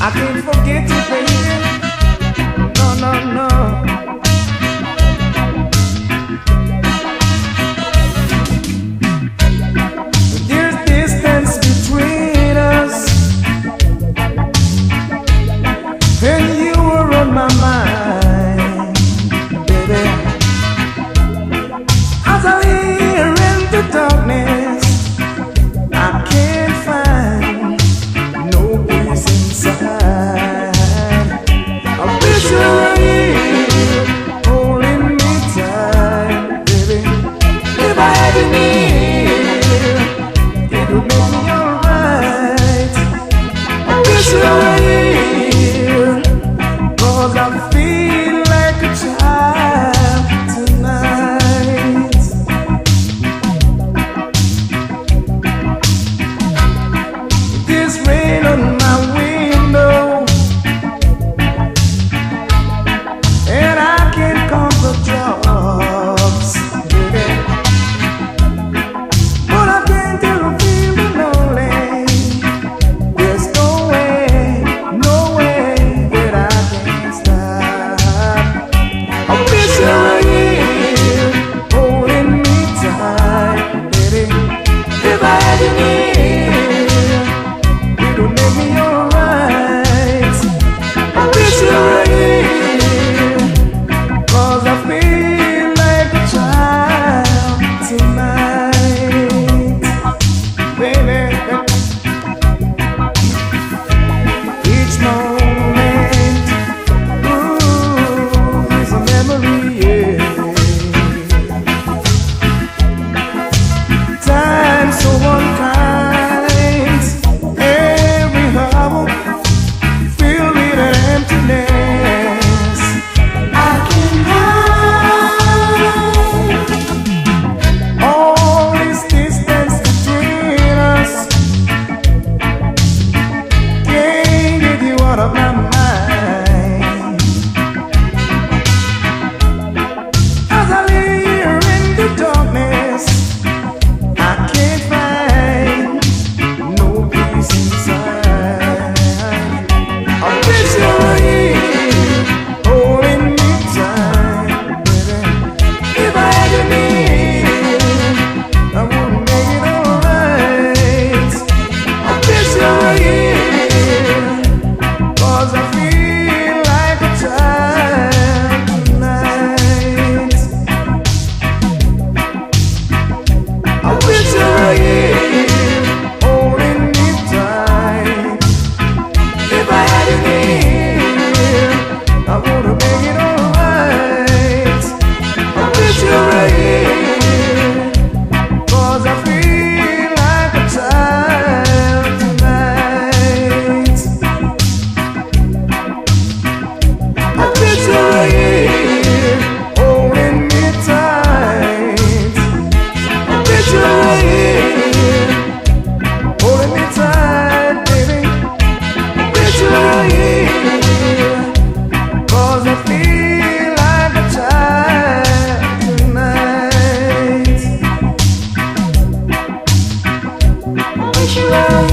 I can't forget you, baby. No, no, no. There's distance between us, and you were on my mind, baby. As I hear in the darkness, I can't find no peace inside. I wish you were here, holding me tight, baby. If I had you near, it would make me alright. I wish you were here, 'cause I feel like a child tonight. There's rain on my window, and I can't count the drops, baby. But I can't tell feel the lonely. There's no way that I can stop. I wish you were here, holding me tight, baby. If I had you near, it would make me alright. I wish you were here, 'cause I feel like a child tonight, baby. Each moment, ooh, is a memory, yeah. Time so unkind, every hour filled with an emptiness. I can hide all this distance between us. Can't get you out of my mind. As I lay here in the darkness, I can't find no peace inside. I wish you were here, holding me tight, baby. If I had you near, I would make it alright. I wish you were here, 'cause I feel like a child tonight. I wish you were here, holding me tight. If I had you near, I would have made it alright. I wish you were here, 'cause I feel like a child tonight. I wish you were here, holding me tight. I wish you were here, holding me tight, baby. I wish you were here, 'cause I feel like a child tonight. I wish you were here.